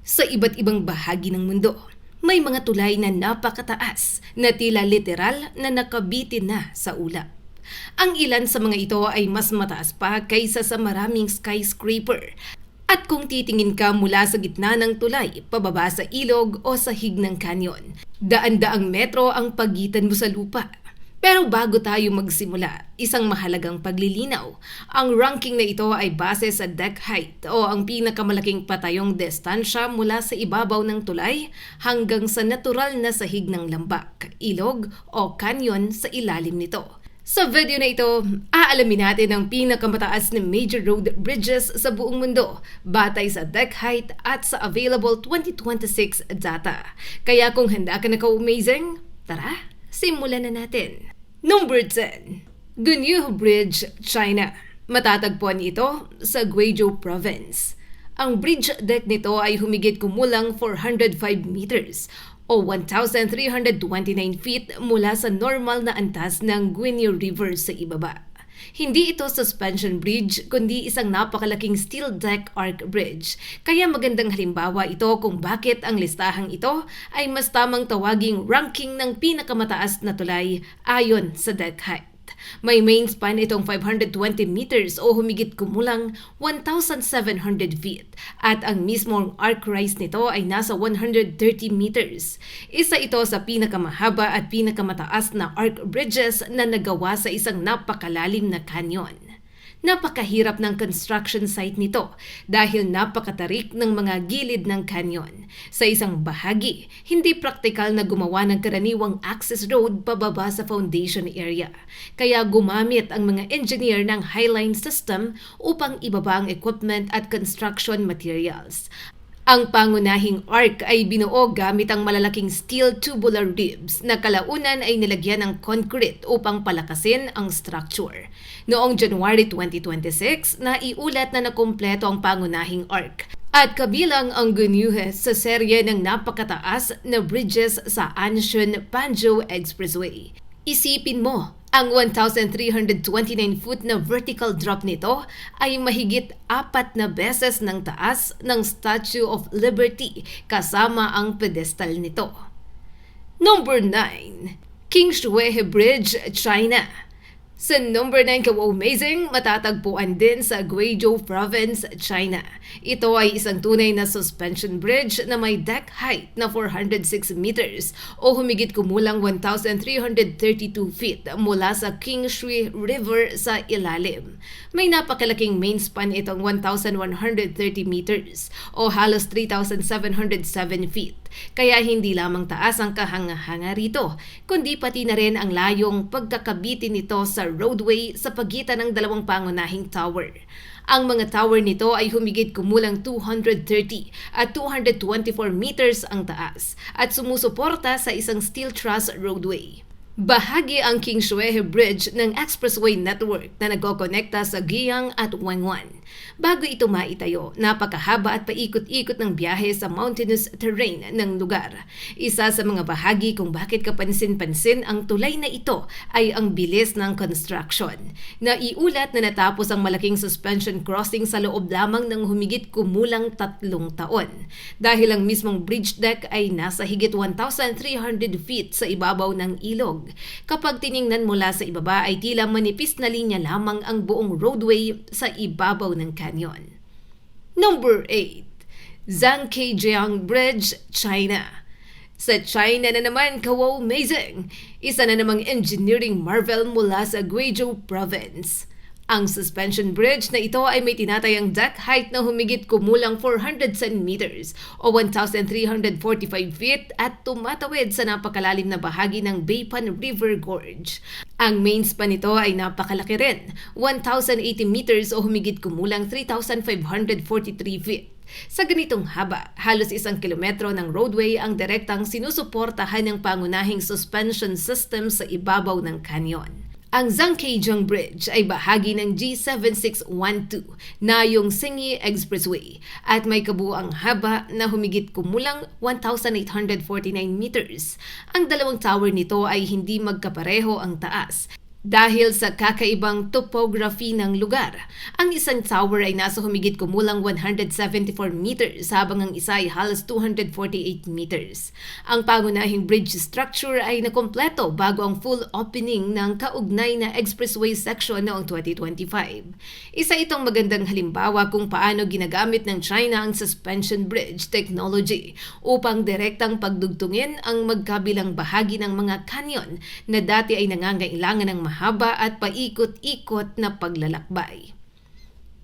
Sa iba't ibang bahagi ng mundo, may mga tulay na napakataas na tila literal na nakabitin na sa ulap. Ang ilan sa mga ito ay mas mataas pa kaysa sa maraming skyscraper. At kung titingin ka mula sa gitna ng tulay, pababa sa ilog o sahig ng canyon, daan-daang metro ang pagitan mo sa lupa. Pero bago tayo magsimula, isang mahalagang paglilinaw. Ang ranking na ito ay base sa deck height o ang pinakamalaking patayong distansya mula sa ibabaw ng tulay hanggang sa natural na sahig ng lambak, ilog o canyon sa ilalim nito. Sa video na ito, aalamin natin ang pinakamataas na major road bridges sa buong mundo batay sa deck height at sa available 2026 data. Kaya kung handa ka na ka-amazing, tara, simulan na natin. Number 10. Gunyuh Bridge, China. Matatagpuan ito sa Guizhou Province. Ang bridge deck nito ay humigit kumulang 405 meters o 1,329 feet mula sa normal na antas ng Guinea River sa ibaba. Hindi ito suspension bridge kundi isang napakalaking steel deck arch bridge. Kaya magandang halimbawa ito kung bakit ang listahang ito ay mas tamang tawaging ranking ng pinakamataas na tulay ayon sa deck height. May main span itong 520 meters o humigit kumulang 1,700 feet at ang mismong arc rise nito ay nasa 130 meters. Isa ito sa pinakamahaba at pinakamataas na arc bridges na nagawa sa isang napakalalim na canyon. Napakahirap ng construction site nito dahil napakatarik ng mga gilid ng canyon. Sa isang bahagi, hindi praktikal na gumawa ng karaniwang access road pababa sa foundation area. Kaya gumamit ang mga engineer ng highline system upang ibaba ang equipment at construction materials. Ang pangunahing arc ay binuo gamit ang malalaking steel tubular ribs na kalaunan ay nilagyan ng concrete upang palakasin ang structure. Noong January 2026, naiulat na nakumpleto ang pangunahing arc at kabilang ang Gunyuh sa serye ng napakataas na bridges sa Anshun-Panzhou Expressway. Isipin mo, ang 1,329-foot na vertical drop nito ay mahigit 4 na beses ng taas ng Statue of Liberty kasama ang pedestal nito. Number 9. Kingshui Bridge, China. Sa number 9 ka-amazing, matatagpuan din sa Guizhou Province, China. Ito ay isang tunay na suspension bridge na may deck height na 406 meters o humigit kumulang 1,332 feet mula sa Kingshui River sa ilalim. May napakalaking main span itong 1,130 meters o halos 3,707 feet. Kaya hindi lamang taas ang kahanga-hanga rito, kundi pati na rin ang layong pagkakabitin nito sa roadway sa pagitan ng dalawang pangunahing tower. Ang mga tower nito ay humigit kumulang 230 at 224 meters ang taas at sumusuporta sa isang steel truss roadway. Bahagi ang Kingshui Bridge ng expressway network na nagkokonekta sa Guiyang at Wenwan. Bago ito maitayo, napakahaba at paikot-ikot ng biyahe sa mountainous terrain ng lugar. Isa sa mga bahagi kung bakit kapansin-pansin ang tulay na ito ay ang bilis ng construction. Naiulat na natapos ang malaking suspension crossing sa loob lamang ng humigit kumulang 3 taon. Dahil ang mismong bridge deck ay nasa higit 1,300 feet sa ibabaw ng ilog. Kapag tiningnan mula sa ibaba ay tila manipis na linya lamang ang buong roadway sa ibabaw ng canyon. Number 8. Zhangkejiang Bridge, China. Sa China na naman, ka-amazing! Isa na namang engineering marvel mula sa Guizhou Province. Ang suspension bridge na ito ay may tinatayang deck height na humigit kumulang 410 meters o 1,345 feet at tumatawid sa napakalalim na bahagi ng Beipan River Gorge. Ang main span nito ay napakalaki rin, 1,080 meters o humigit kumulang 3,543 feet. Sa ganitong haba, halos 1 kilometro ng roadway ang direktang sinusuportahan ng pangunahing suspension system sa ibabaw ng canyon. Ang Zhangkejiang Bridge ay bahagi ng G7612 na yung Xingyi Expressway at may kabuuang haba na humigit kumulang 1,849 meters. Ang dalawang tower nito ay hindi magkapareho ang taas. Dahil sa kakaibang topography ng lugar, ang isang tower ay nasa humigit kumulang 174 meters habang ang isa ay halos 248 meters. Ang pangunahing bridge structure ay nakompleto bago ang full opening ng kaugnay na expressway section noong 2025. Isa itong magandang halimbawa kung paano ginagamit ng China ang suspension bridge technology upang direktang pagdugtungin ang magkabilang bahagi ng mga canyon na dati ay nangangailangan ng mahaba at paikot-ikot na paglalakbay.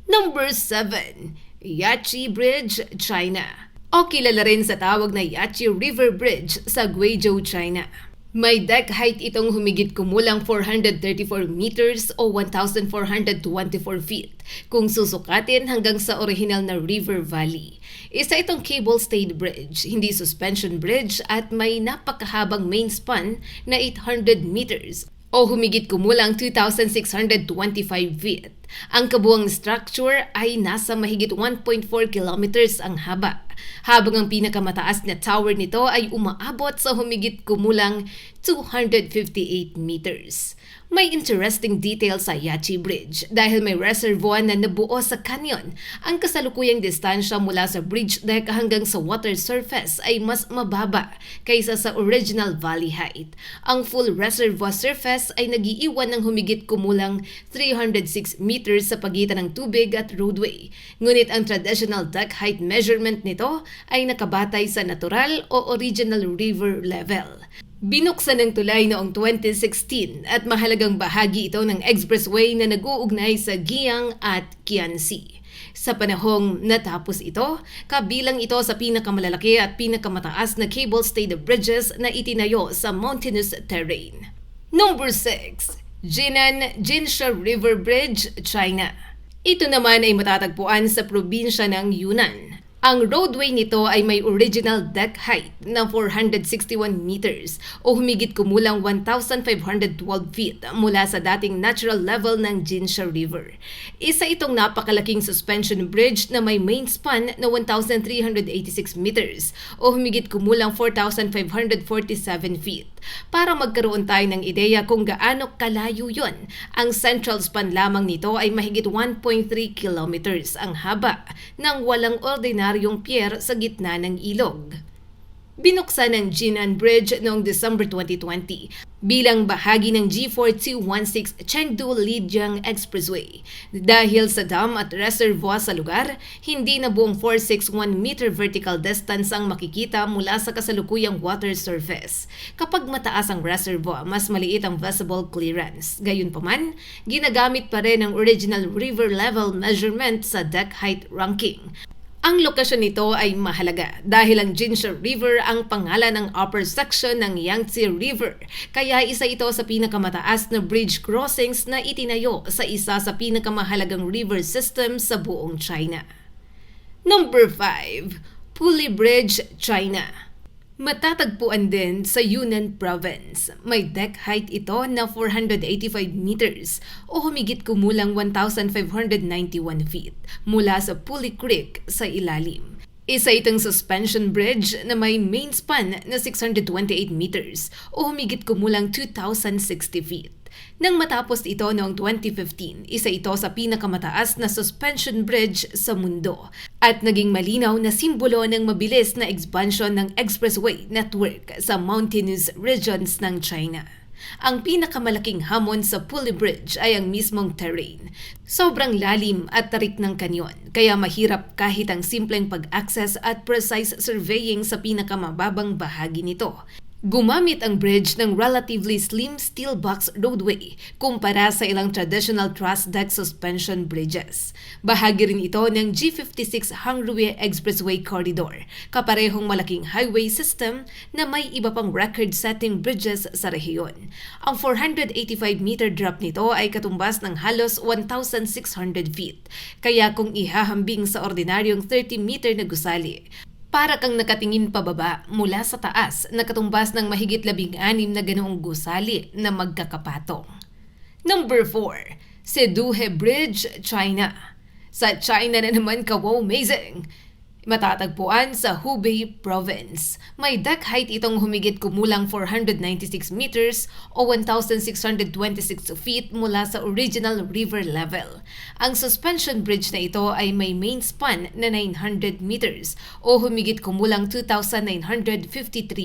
Number 7. Yachi Bridge, China. O kilala rin sa tawag na Yachi River Bridge sa Guizhou, China. May deck height itong humigit kumulang 434 meters o 1,424 feet kung susukatin hanggang sa orihinal na river valley. Isa itong cable-stayed bridge, hindi suspension bridge at may napakahabang main span na 800 meters o humigit kumulang 2,625 feet. Ang kabuuang structure ay nasa mahigit 1.4 kilometers ang haba, habang ang pinakamataas na tower nito ay umaabot sa humigit kumulang 258 meters. May interesting detail sa Yachi Bridge dahil may reservoir na nabuo sa canyon. Ang kasalukuyang distansya mula sa bridge deck hanggang sa water surface ay mas mababa kaysa sa original valley height. Ang full reservoir surface ay nagiiwan ng humigit kumulang 306 meters sa pagitan ng tubig at roadway. Ngunit ang traditional deck height measurement nito ay nakabatay sa natural o original river level. Binuksan ng tulay noong 2016 at mahalagang bahagi ito ng expressway na nag-uugnay sa Guiyang at Qianxi. Sa panahong natapos ito, kabilang ito sa pinakamalalaki at pinakamataas na cable-stayed bridges na itinayo sa mountainous terrain. Number 6. Jinan Jinsha River Bridge, China. Ito naman ay matatagpuan sa probinsya ng Yunnan. Ang roadway nito ay may original deck height na 461 meters o humigit kumulang 1,512 feet mula sa dating natural level ng Jinsha River. Isa itong napakalaking suspension bridge na may main span na 1,386 meters o humigit kumulang 4,547 feet. Para magkaroon tayo ng ideya kung gaano kalayo yon, ang central span lamang nito ay mahigit 1.3 kilometers ang haba ng walang ordinaryong pier sa gitna ng ilog. Binuksan ng Jinan Bridge noong December 2020 bilang bahagi ng G4216 Chengdu-Lijiang Expressway. Dahil sa dam at reservoir sa lugar, hindi na buong 461-meter vertical distance ang makikita mula sa kasalukuyang water surface. Kapag mataas ang reservoir, mas maliit ang visible clearance. Gayunpaman, ginagamit pa rin ang original river level measurement sa deck height ranking. Ang lokasyon nito ay mahalaga dahil ang Jinsha River ang pangalan ng upper section ng Yangtze River, kaya isa ito sa pinakamataas na bridge crossings na itinayo sa isa sa pinakamahalagang river system sa buong China. Number 5. Puli Bridge, China. Matatagpuan din sa Yunnan Province. May deck height ito na 485 meters o humigit kumulang 1,591 feet mula sa Puli Creek sa ilalim. Isa itong suspension bridge na may main span na 628 meters o humigit kumulang 2,060 feet. Nang matapos ito noong 2015, isa ito sa pinakamataas na suspension bridge sa mundo at naging malinaw na simbolo ng mabilis na expansion ng expressway network sa mountainous regions ng China. Ang pinakamalaking hamon sa Puli Bridge ay ang mismong terrain. Sobrang lalim at tarik ng kanyon, kaya mahirap kahit ang simpleng pag-access at precise surveying sa pinakamababang bahagi nito. Gumamit ang bridge ng relatively slim steel box roadway kumpara sa ilang traditional truss deck suspension bridges. Bahagi rin ito ng G56 Hangrui Expressway Corridor, kaparehong malaking highway system na may iba pang record-setting bridges sa rehiyon. Ang 485-meter drop nito ay katumbas ng halos 1,600 feet, kaya kung ihahambing sa ordinaryong 30-meter na gusali, para kang nakatingin pababa mula sa taas na katumbas ng mahigit 16 na ganoong gusali na magkakapatong. Number 4. Seduhe Bridge, China. Sa China na naman ka, wow, amazing! Matatagpuan sa Hubei Province. May deck height itong humigit kumulang 496 meters o 1,626 feet mula sa original river level. Ang suspension bridge na ito ay may main span na 900 meters o humigit kumulang 2,953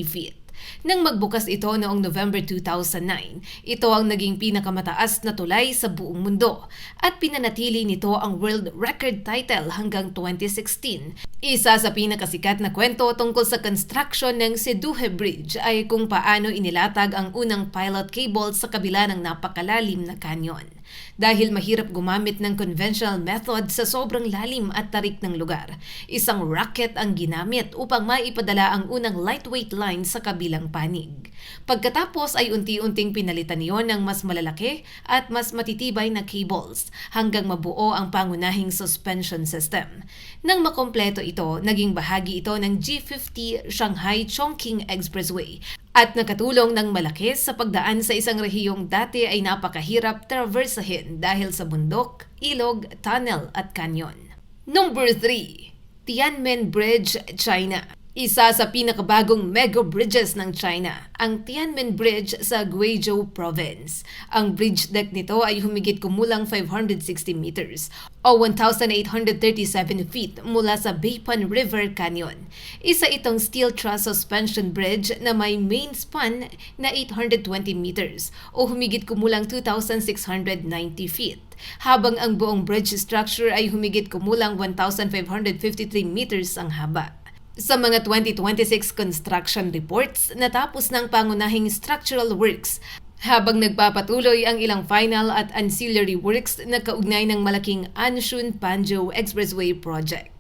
feet. Nang magbukas ito noong November 2009, ito ang naging pinakamataas na tulay sa buong mundo at pinanatili nito ang world record title hanggang 2016. Isa sa pinakasikat na kwento tungkol sa construction ng Seduhe Bridge ay kung paano inilatag ang unang pilot cable sa kabila ng napakalalim na canyon. Dahil mahirap gumamit ng conventional method sa sobrang lalim at tarik ng lugar, isang rocket ang ginamit upang maipadala ang unang lightweight line sa kabilang panig. Pagkatapos ay unti-unting pinalitan niyon ng mas malalaki at mas matitibay na cables hanggang mabuo ang pangunahing suspension system. Nang makompleto ito, naging bahagi ito ng G50 Shanghai-Chongqing Expressway at nakatulong ng malaki sa pagdaan sa isang rehiyong dati ay napakahirap traversahin dahil sa bundok, ilog, tunnel at canyon. Number 3. Tiananmen Bridge, China. Isa sa pinakabagong mega bridges ng China, ang Tiananmen Bridge sa Guizhou Province. Ang bridge deck nito ay humigit kumulang 560 meters o 1,837 feet mula sa Beipan River Canyon. Isa itong steel truss suspension bridge na may main span na 820 meters o humigit kumulang 2,690 feet. Habang ang buong bridge structure ay humigit kumulang 1,553 meters ang haba. Sa mga 2026 construction reports, natapos ng pangunahing structural works habang nagpapatuloy ang ilang final at ancillary works na kaugnay ng malaking Anshun-Panzhou Expressway project.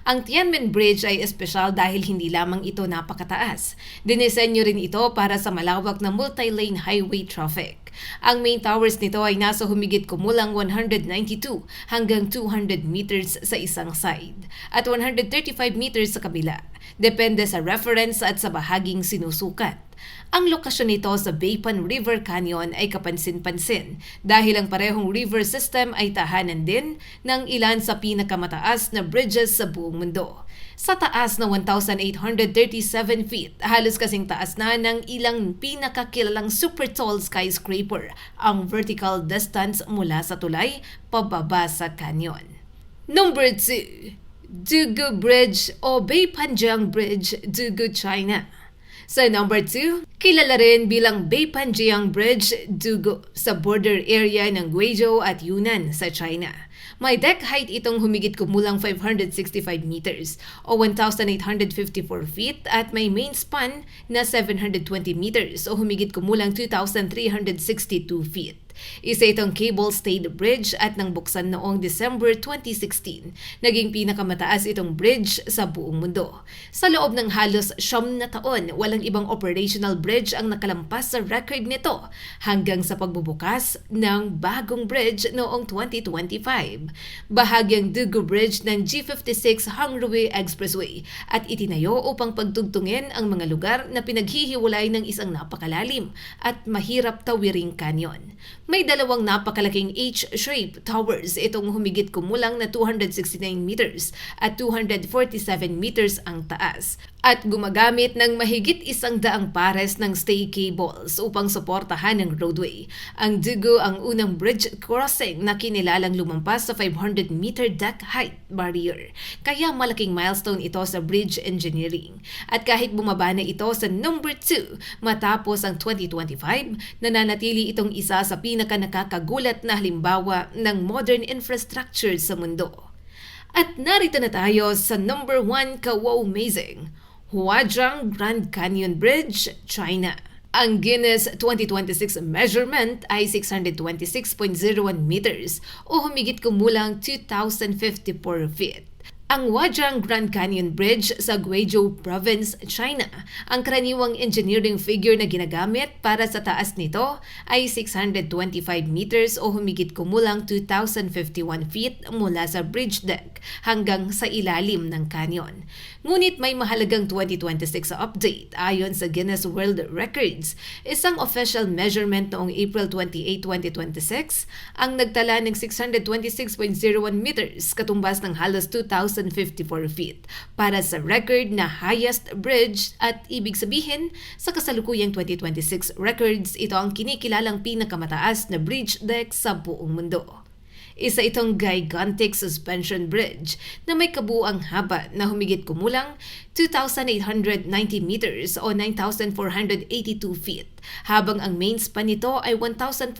Ang Tiananmen Bridge ay espesyal dahil hindi lamang ito napakataas. Dinisenyo rin ito para sa malawak na multi-lane highway traffic. Ang main towers nito ay nasa humigit kumulang 192 hanggang 200 meters sa isang side at 135 meters sa kabila. Depende sa reference at sa bahaging sinusukat. Ang lokasyon nito sa Beipan River Canyon ay kapansin-pansin dahil ang parehong river system ay tahanan din ng ilan sa pinakamataas na bridges sa buong mundo. Sa taas na 1,837 feet, halos kasing taas na ng ilang pinakakilalang super tall skyscraper ang vertical distance mula sa tulay pababa sa canyon. Number 2. Dugu Bridge o Beipanjiang Bridge, Dugu, China. Sa number 2, kilala rin bilang Beipanjiang Bridge, Dugu, sa border area ng Guizhou at Yunnan sa China. May deck height itong humigit kumulang 565 meters o 1,854 feet at may main span na 720 meters o humigit kumulang 2,362 feet. Isa itong cable-stayed bridge at nang buksan noong December 2016, naging pinakamataas itong bridge sa buong mundo. Sa loob ng halos 9 na taon, walang ibang operational bridge ang nakalampas sa record nito hanggang sa pagbubukas ng bagong bridge noong 2025. Bahagyang Dugu Bridge ng G56 Hangrui Expressway at itinayo upang pagtugtungin ang mga lugar na pinaghihiwalay ng isang napakalalim at mahirap tawiring canyon. May dalawang napakalaking H-shaped towers itong humigit kumulang na 269 meters at 247 meters ang taas at gumagamit ng mahigit 100 pares ng stay cables upang suportahan ang roadway. Ang Dugu ang unang bridge crossing na kinilalang lumampas sa 500-meter deck height barrier. Kaya malaking milestone ito sa bridge engineering. At kahit bumaba na ito sa number 2 matapos ang 2025, nananatili itong isa sa pinaka-nakakagulat na halimbawa ng modern infrastructure sa mundo. At narito na tayo sa number 1 ka-wow-amazing, Huazhang Grand Canyon Bridge, China. Ang Guinness 2026 measurement ay 626.01 meters o humigit kumulang 2,054 feet. Ang Huazhang Grand Canyon Bridge sa Guizhou Province, China, ang karaniwang engineering figure na ginagamit para sa taas nito ay 625 meters o humigit kumulang 2,051 feet mula sa bridge deck hanggang sa ilalim ng canyon. Ngunit may mahalagang 2026 update ayon sa Guinness World Records. Isang official measurement noong April 28, 2026 ang nagtala ng 626.01 meters katumbas ng halos 2,054 feet para sa record na highest bridge at ibig sabihin sa kasalukuyang 2026 records ito ang kinikilalang pinakamataas na bridge deck sa buong mundo. Isa itong gigantic suspension bridge na may kabuuang haba na humigit kumulang 2,890 meters o 9,482 feet, habang ang main span nito ay 1,420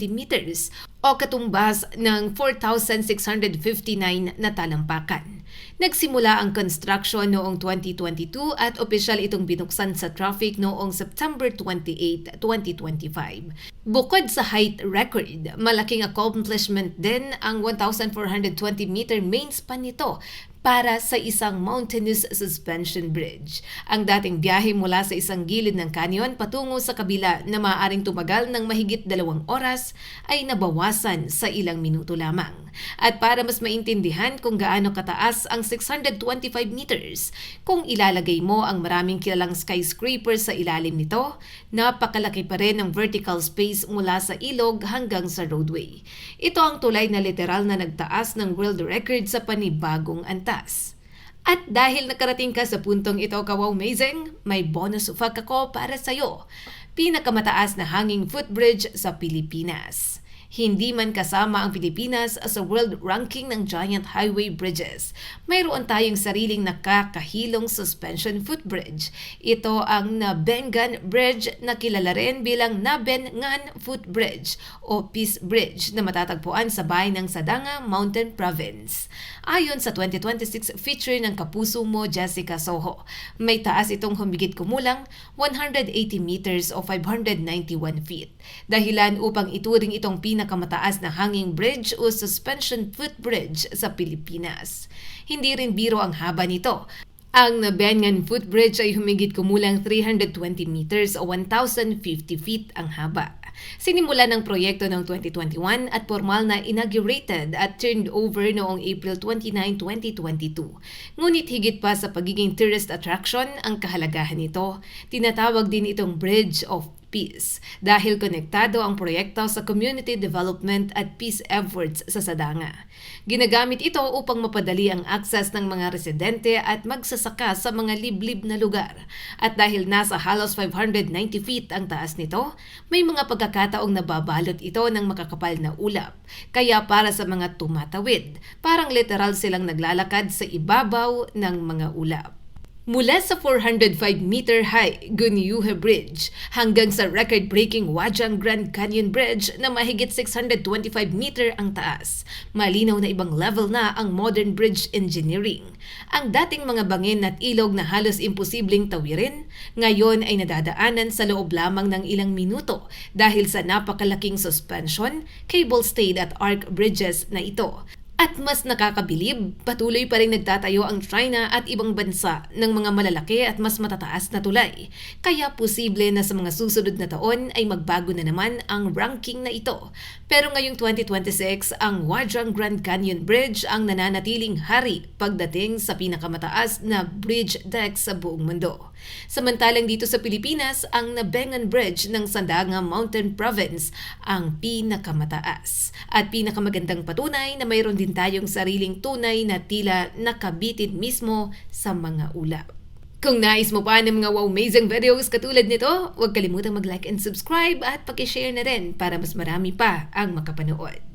meters o katumbas ng 4,659 na talampakan. Nagsimula ang construction noong 2022 at opisyal itong binuksan sa traffic noong September 28, 2025. Bukod sa height record, malaking accomplishment din ang 1,420-meter main span nito para sa isang mountainous suspension bridge. Ang dating biyahe mula sa isang gilid ng canyon patungo sa kabila na maaaring tumagal ng mahigit 2 oras ay nabawasan sa ilang minuto lamang. At para mas maintindihan kung gaano kataas ang 625 meters, kung ilalagay mo ang maraming kilalang skyscraper sa ilalim nito, napakalaki pa rin ang vertical space mula sa ilog hanggang sa roadway. Ito ang tulay na literal na nagtaas ng world record sa panibagong antas. At dahil nakarating ka sa puntong ito, ka-wow-amazing, may bonus fact ako para sa'yo. Pinakamataas na hanging footbridge sa Pilipinas. Hindi man kasama ang Pilipinas sa world ranking ng giant highway bridges, mayroon tayong sariling nakakahilong suspension footbridge. Ito ang Nabengan Bridge na kilala rin bilang Nabengan Footbridge o Peace Bridge na matatagpuan sa bayan ng Sadanga Mountain Province. Ayon sa 2026 feature ng Kapuso Mo Jessica Soho, may taas itong humigit kumulang 180 meters o 591 feet. Dahilan upang ituring itong pinakamataas na hanging bridge o suspension footbridge sa Pilipinas. Hindi rin biro ang haba nito. Ang Nabengan Footbridge ay humigit kumulang 320 meters o 1,050 feet ang haba. Sinimula ng proyekto noong 2021 at formal na inaugurated at turned over noong April 29, 2022. Ngunit higit pa sa pagiging tourist attraction ang kahalagahan nito, tinatawag din itong Bridge of Peace dahil konektado ang proyekto sa community development at peace efforts sa Sadanga. Ginagamit ito upang mapadali ang akses ng mga residente at magsasaka sa mga liblib na lugar. At dahil nasa halos 590 feet ang taas nito, may mga pagkakataong nababalot ito ng makakapal na ulap. Kaya para sa mga tumatawid, parang literal silang naglalakad sa ibabaw ng mga ulap. Mula sa 405-meter high Gunyuhe Bridge hanggang sa record-breaking Wajang Grand Canyon Bridge na mahigit 625-meter ang taas, malinaw na ibang level na ang modern bridge engineering. Ang dating mga bangin at ilog na halos imposibleng tawirin, ngayon ay nadadaanan sa loob lamang ng ilang minuto dahil sa napakalaking suspension, cable-stayed at arc bridges na ito. At mas nakakabilib, patuloy pa rin nagtatayo ang China at ibang bansa ng mga malalaki at mas matataas na tulay. Kaya posible na sa mga susunod na taon ay magbago na naman ang ranking na ito. Pero ngayong 2026, ang Wajang Grand Canyon Bridge ang nananatiling hari pagdating sa pinakamataas na bridge deck sa buong mundo. Samantalang dito sa Pilipinas, ang Nabengan Bridge ng Sadanga Mountain Province ang pinakamataas. At pinakamagandang patunay na mayroon din tayong sariling tunay na tila nakabitin mismo sa mga ulap. Kung nais mo pa ng mga wow-amazing videos katulad nito, huwag kalimutang mag-like and subscribe at pakishare na rin para mas marami pa ang makapanood.